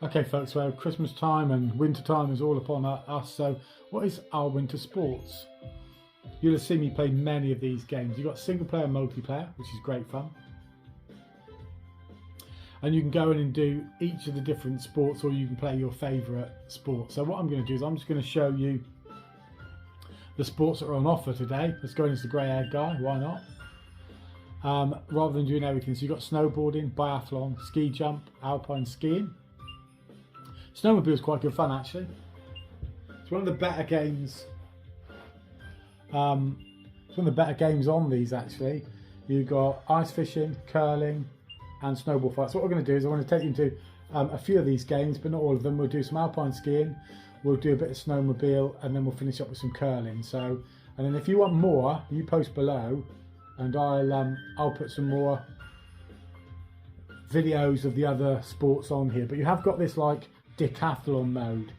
Okay folks, well Christmas time and winter time is all upon us, so what is our winter sports? You'll have seen me play many of these games. You've got single player and multiplayer, which is great fun. And you can go in and do each of the different sports, or you can play your favourite sport. So what I'm going to do is I'm just going to show you the sports that are on offer today. Let's go into the grey haired guy, why not? Rather than doing everything. So you've got snowboarding, biathlon, ski jump, alpine skiing. Snowmobile is quite good fun actually. It's one of the better games. It's one of the better games on these actually. You've got ice fishing, curling, and snowball fights. So what we're going to do is I want to take you into a few of these games, but not all of them. We'll do some alpine skiing, we'll do a bit of snowmobile, and then we'll finish up with some curling. So, and then if you want more, you post below, and I'll put some more videos of the other sports on here. But you have got this like decathlon mode.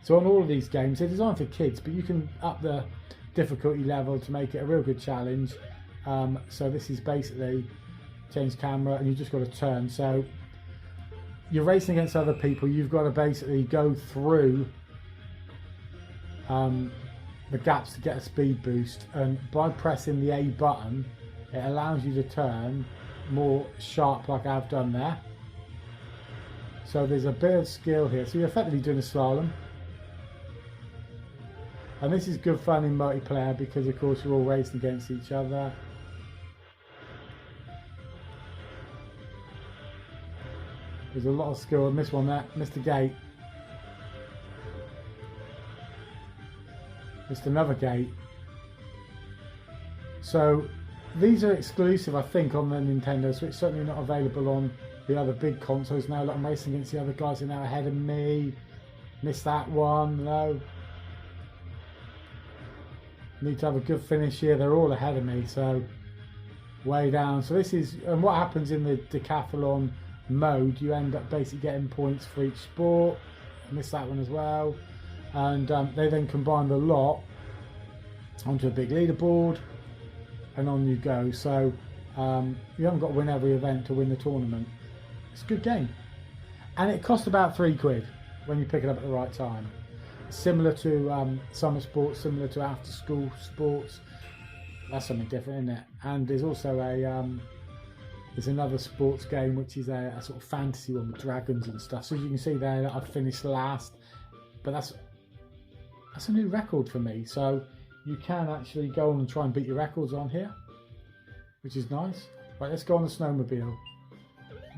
So on all of these games, they're designed for kids, but you can up the difficulty level to make it a real good challenge. So this is basically change camera and you've just got to turn. So you're racing against other people. You've got to basically go through the gaps to get a speed boost, and by pressing the A button it allows you to turn more sharp like I've done there. So there's a bit of skill here. So you're effectively doing a slalom. And this is good fun in multiplayer because of course you're all racing against each other. There's a lot of skill. I missed one there. Missed the gate. Missed another gate. So these are exclusive I think on the Nintendo Switch. Certainly not available on the other big consoles now. Look, I'm racing against the other guys who are now ahead of me. Missed that one. No. Need to have a good finish here. They're all ahead of me, so way down. So this is, and what happens in the decathlon mode, you end up basically getting points for each sport. I missed that one as well. And they then combine the lot onto a big leaderboard, and on you go. So you haven't got to win every event to win the tournament. It's a good game, and it costs about £3 when you pick it up at the right time. Similar to summer sports, similar to after school sports. That's something different, isn't it? And there's also there's another sports game which is a sort of fantasy one with dragons and stuff. So you can see there that I've finished last, but that's a new record for me. So you can actually go on and try and beat your records on here, which is nice. Right, let's go on the snowmobile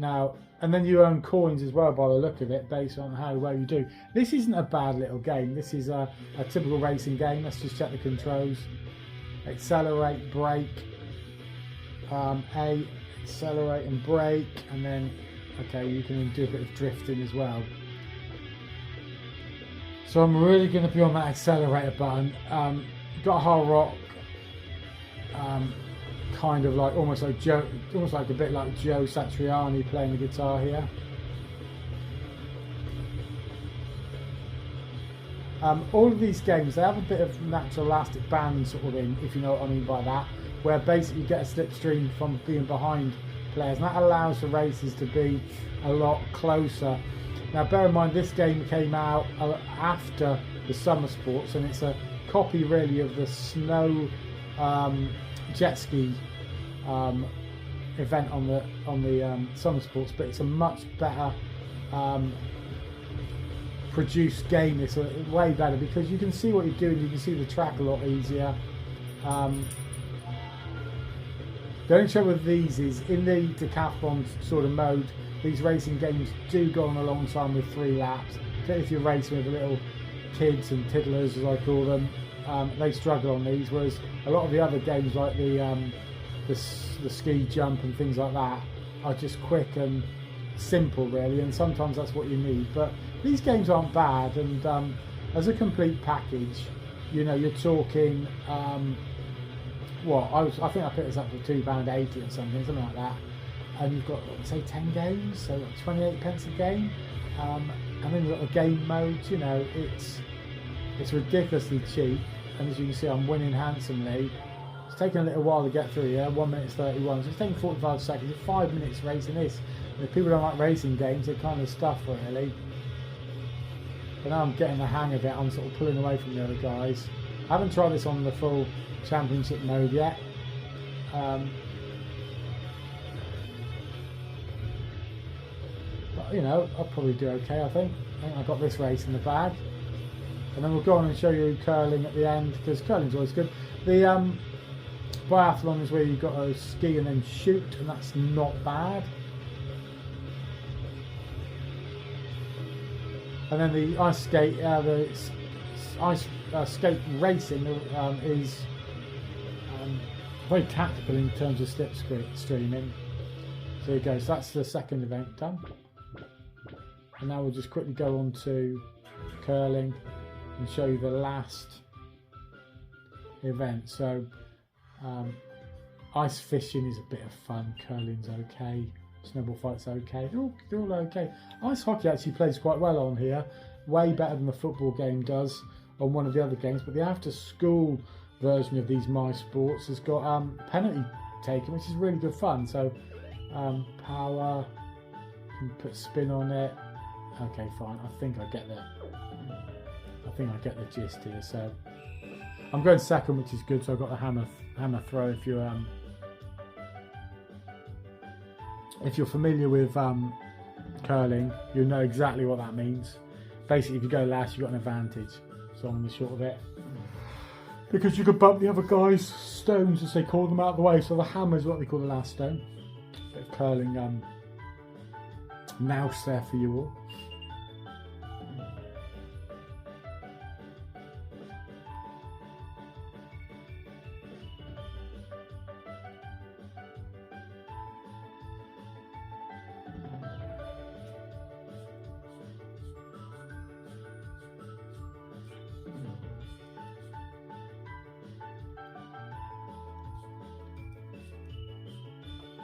now. And then you earn coins as well by the look of it, based on how well you do. This isn't a bad little game. This is a typical racing game. Let's just check the controls. Accelerate, brake, A, accelerate and brake, and then, okay, you can do a bit of drifting as well. So I'm really going to be on that accelerator button. Got a hard rock, kind of like almost like a bit like Joe Satriani playing the guitar here. All of these games, they have a bit of natural elastic band sort of in, if you know what I mean by that, where basically you get a slipstream from being behind players, and that allows the races to be a lot closer. Now bear in mind this game came out after the summer sports, and it's a copy really of the snow jet ski event on the summer sports, but it's a much better produced game. It's way better because you can see what you're doing, you can see the track a lot easier. The only trouble with these is in the decathlon sort of mode, these racing games do go on a long time with 3 laps. Particularly if you're racing with little kids and tiddlers as I call them, they struggle on these, whereas a lot of the other games like the ski jump and things like that are just quick and simple really, and sometimes that's what you need. But these games aren't bad, and as a complete package, you know, you're talking I think I picked this up for £2.80 or something like that, and you've got say 10 games, so like 28p a game, and then you've got the game modes. You know, it's ridiculously cheap, and as you can see I'm winning handsomely. It's taken a little while to get through here, 1 minute 31, so it's taking 45 seconds. It's 5 minutes racing this. And if people don't like racing games, they're kind of stuff really. but now I'm getting the hang of it. I'm sort of pulling away from the other guys. I haven't tried this on the full championship mode yet. But you know, I'll probably do okay. I think I got this race in the bag, and then we'll go on and show you curling at the end, because curling's always good. The biathlon is where you've got to ski and then shoot, and that's not bad. And then the ice skate, skate racing is very tactical in terms of slipstreaming. So there you go. So that's the second event done. And now we'll just quickly go on to curling and show you the last event. So ice fishing is a bit of fun. Curling's okay. Snowball fight's okay. They're all okay. Ice hockey actually plays quite well on here. Way better than the football game does on one of the other games. But the after school version of these My Sports has got penalty taking, which is really good fun. So power, you can put spin on it. Okay, fine. I think I get the gist here. So I'm going second, which is good. So I've got the hammer throw. If you're familiar with curling, you'll know exactly what that means. Basically, if you go last, you've got an advantage. So on the short of it, because you can bump the other guy's stones, as they call them, out of the way. So the hammer is what they call the last stone. Bit of curling mouse there for you all.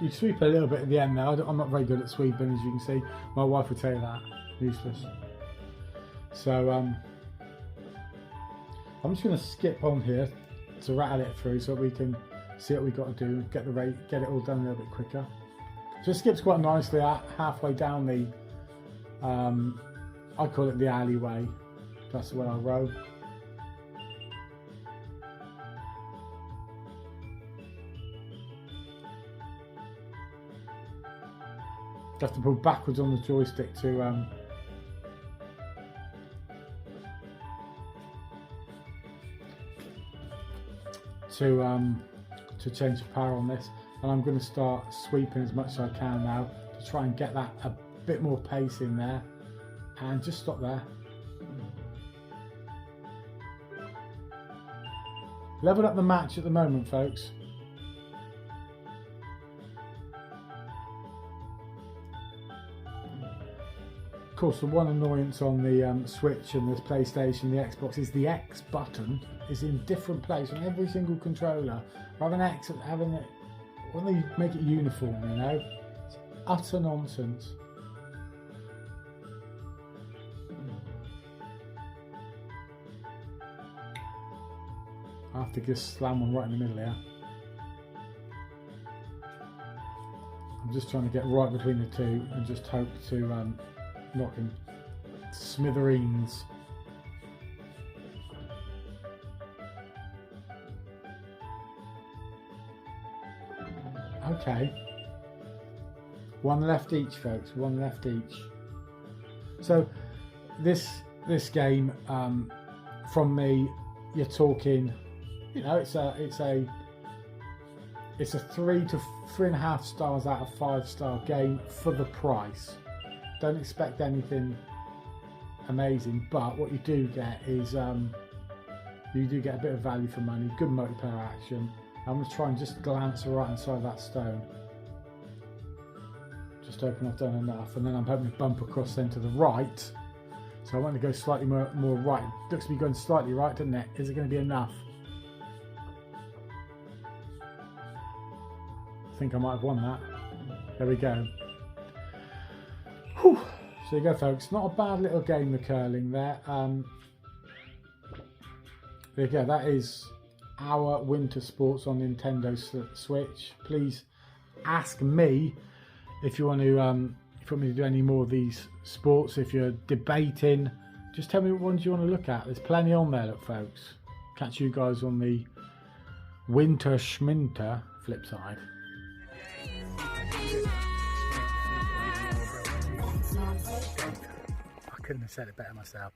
You sweep a little bit at the end there. I'm not very good at sweeping, as you can see. My wife would tell you that. Useless. So I'm just going to skip on here to rattle it through so we can see what we've got to do, get it all done a little bit quicker. So it skips quite nicely halfway down the, I call it the alleyway. That's the way I row. You have to pull backwards on the joystick to change the power on this, and I'm going to start sweeping as much as I can now to try and get that a bit more pace in there, and just stop there. Leveled up the match at the moment, folks. Of course, the one annoyance on the Switch and the PlayStation, the Xbox, is the X button is in different place on every single controller. Rather than having it, when they make it uniform, you know, it's utter nonsense. I have to just slam one right in the middle here. I'm just trying to get right between the two and just hope to knock him to smithereens. Okay. One left each, folks. One left each. So this game, from me, you're talking, you know, it's a 3 to 3.5 stars out of 5-star game for the price. Don't expect anything amazing, but what you do get is you do get a bit of value for money, good multiplayer action. I'm going to try and just glance right inside that stone. Just hoping I've done enough, and then I'm hoping to bump across then to the right. So I want to go slightly more right. It looks to be going slightly right, doesn't it? Is it going to be enough? I think I might have won that. There we go. Whew. So there you go, folks. Not a bad little game, the curling there. There you go. That is our winter sports on Nintendo Switch. Please ask me if you want me to do any more of these sports. If you're debating just tell me what ones you want to look at. There's plenty on there, look, folks. Catch you guys on the Winter Schminter flip side. I couldn't have said it better myself.